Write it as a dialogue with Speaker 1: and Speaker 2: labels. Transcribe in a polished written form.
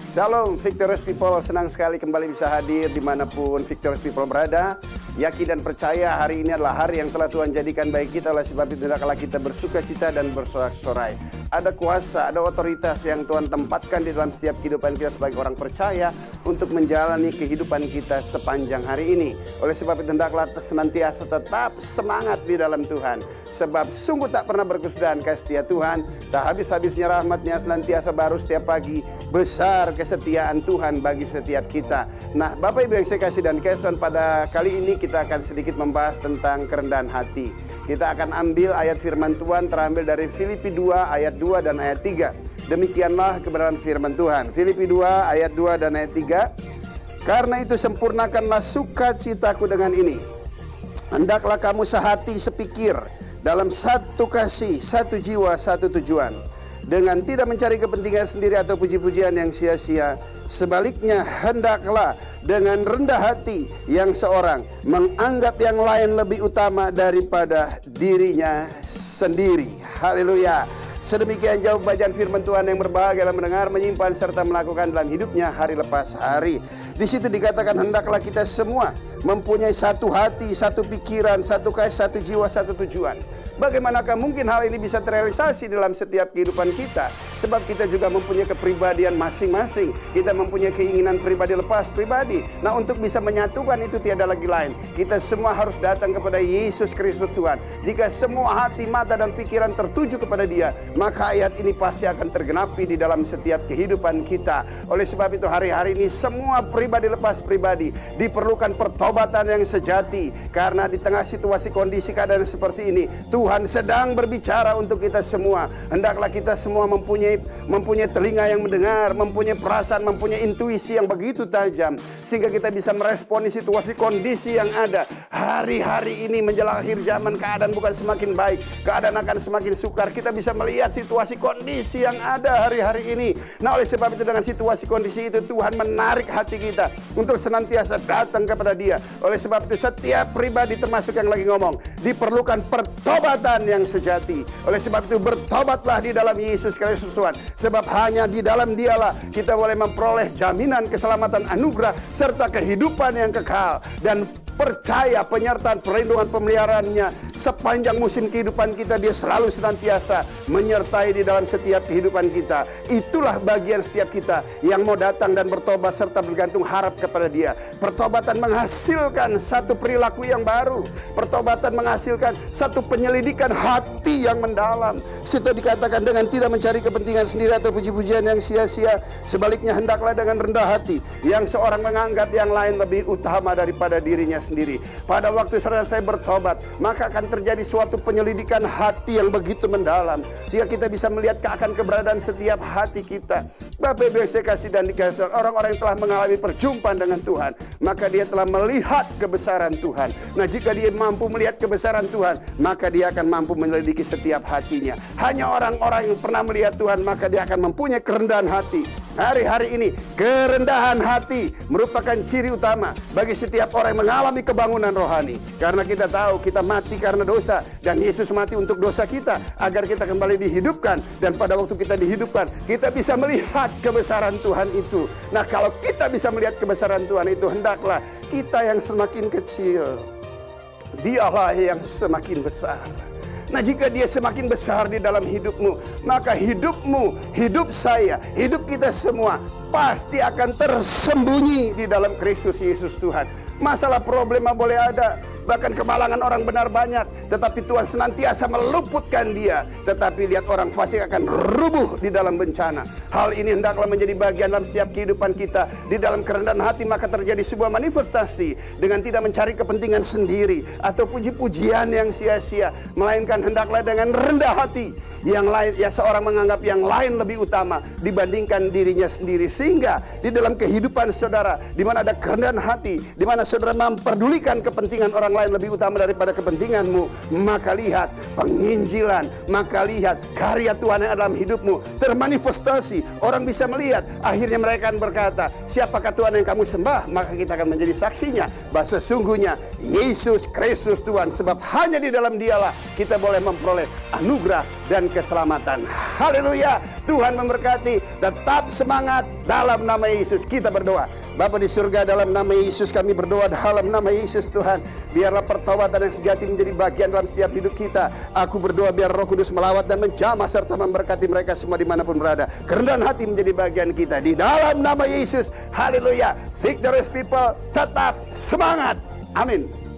Speaker 1: Shalom Victorious People, senang sekali kembali bisa hadir dimanapun Victorious People berada. Yakin dan percaya hari ini adalah hari yang telah Tuhan jadikan bagi kita. Oleh sebab itu hendaklah kita bersuka cita dan bersorak-sorai. Ada kuasa, ada otoritas yang Tuhan tempatkan di dalam setiap kehidupan kita sebagai orang percaya untuk menjalani kehidupan kita sepanjang hari ini. Oleh sebab itu hendaklah senantiasa tetap semangat di dalam Tuhan. Sebab sungguh tak pernah berkesudahan kasih setia Tuhan, tak habis-habisnya rahmatnya senantiasa baru setiap pagi. Besar kesetiaan Tuhan bagi setiap kita. Nah, Bapak Ibu yang saya kasih dan dikasihi, pada kali ini kita akan sedikit membahas tentang kerendahan hati. Kita akan ambil ayat firman Tuhan terambil dari Filipi 2 ayat 2 dan ayat 3. Demikianlah kebenaran firman Tuhan. Filipi 2 ayat 2 dan ayat 3. Karena itu sempurnakanlah sukacitaku dengan ini. Hendaklah kamu sehati sepikir, dalam satu kasih, satu jiwa, satu tujuan, dengan tidak mencari kepentingan sendiri atau puji-pujian yang sia-sia. Sebaliknya hendaklah dengan rendah hati yang seorang menganggap yang lain lebih utama daripada dirinya sendiri. Haleluya. Sedemikian jauh bacaan firman Tuhan yang berbahagia dalam mendengar, menyimpan, serta melakukan dalam hidupnya hari lepas hari. Di situ dikatakan hendaklah kita semua mempunyai satu hati, satu pikiran, satu kasih, satu jiwa, satu tujuan. Bagaimanakah mungkin hal ini bisa terrealisasi dalam setiap kehidupan kita? Sebab kita juga mempunyai kepribadian masing-masing. Kita mempunyai keinginan pribadi lepas pribadi. Nah, untuk bisa menyatukan itu tiada lagi lain. Kita semua harus datang kepada Yesus Kristus Tuhan. Jika semua hati, mata, dan pikiran tertuju kepada Dia, maka ayat ini pasti akan tergenapi di dalam setiap kehidupan kita. Oleh sebab itu hari-hari ini semua pribadi lepas pribadi diperlukan pertobatan yang sejati. Karena di tengah situasi kondisi keadaan seperti ini, Tuhan sedang berbicara untuk kita semua. Hendaklah kita semua mempunyai telinga yang mendengar, mempunyai perasaan, mempunyai intuisi yang begitu tajam, sehingga kita bisa meresponi situasi kondisi yang ada. Hari-hari ini menjelang akhir zaman, keadaan bukan semakin baik, keadaan akan semakin sukar. Kita bisa melihat situasi kondisi yang ada hari-hari ini. Nah, oleh sebab itu dengan situasi kondisi itu Tuhan menarik hati kita untuk senantiasa datang kepada Dia. Oleh sebab itu setiap pribadi termasuk yang lagi ngomong, diperlukan pertobatan yang sejati. Oleh sebab itu bertobatlah di dalam Yesus Kristus Tuhan. Sebab hanya di dalam Dialah kita boleh memperoleh jaminan keselamatan, anugerah, serta kehidupan yang kekal. Dan percaya penyertaan perlindungan pemeliharaannya sepanjang musim kehidupan kita. Dia selalu senantiasa menyertai di dalam setiap kehidupan kita. Itulah bagian setiap kita yang mau datang dan bertobat serta bergantung harap kepada Dia. Pertobatan menghasilkan satu perilaku yang baru. Pertobatan menghasilkan satu penyelidikan hati yang mendalam. Situ dikatakan dengan tidak mencari kepentingan sendiri atau puji-pujian yang sia-sia. Sebaliknya hendaklah dengan rendah hati yang seorang menganggap yang lain lebih utama daripada dirinya sendiri. Pada waktu saudara saya bertobat, maka akan terjadi suatu penyelidikan hati yang begitu mendalam, sehingga kita bisa melihat akan keberadaan setiap hati kita. Bapak Ibu yang saya kasih dan dikasihi, orang-orang yang telah mengalami perjumpaan dengan Tuhan, maka dia telah melihat kebesaran Tuhan. Nah, jika dia mampu melihat kebesaran Tuhan, maka dia akan mampu menyelidiki setiap hatinya. Hanya orang-orang yang pernah melihat Tuhan, maka dia akan mempunyai kerendahan hati. Hari-hari ini kerendahan hati merupakan ciri utama bagi setiap orang yang mengalami kebangunan rohani. Karena kita tahu kita mati karena dosa, dan Yesus mati untuk dosa kita agar kita kembali dihidupkan. Dan pada waktu kita dihidupkan, kita bisa melihat kebesaran Tuhan itu. Nah, kalau kita bisa melihat kebesaran Tuhan itu, hendaklah kita yang semakin kecil, Dialah yang semakin besar. Nah, jika Dia semakin besar di dalam hidupmu, maka hidupmu, hidup saya, hidup kita semua pasti akan tersembunyi di dalam Kristus Yesus Tuhan. Masalah problema boleh ada, bahkan kemalangan orang benar banyak, tetapi Tuhan senantiasa meluputkan dia. Tetapi lihat, orang fasik akan rubuh di dalam bencana. Hal ini hendaklah menjadi bagian dalam setiap kehidupan kita. Di dalam kerendahan hati maka terjadi sebuah manifestasi dengan tidak mencari kepentingan sendiri atau puji-pujian yang sia-sia, melainkan hendaklah dengan rendah hati yang lain, ya seorang menganggap yang lain lebih utama dibandingkan dirinya sendiri. Sehingga di dalam kehidupan saudara, di mana ada kerendahan hati, di mana saudara memperdulikan kepentingan orang lain lebih utama daripada kepentinganmu, maka lihat penginjilan, maka lihat karya Tuhan yang ada dalam hidupmu termanifestasi. Orang bisa melihat, akhirnya mereka akan berkata, siapakah Tuhan yang kamu sembah? Maka kita akan menjadi saksinya bahwa sesungguhnya Yesus Kristus Tuhan. Sebab hanya di dalam Dialah kita boleh memperoleh anugerah, dan keselamatan. Haleluya. Tuhan memberkati. Tetap semangat dalam nama Yesus. Kita berdoa. Bapa di surga, dalam nama Yesus kami berdoa, dalam nama Yesus Tuhan, biarlah pertobatan yang sejati menjadi bagian dalam setiap hidup kita. Aku berdoa biar Roh Kudus melawat dan menjamah serta memberkati mereka semua dimanapun berada. Kerendahan hati menjadi bagian kita. Di dalam nama Yesus. Haleluya. Victorious people, tetap semangat. Amin.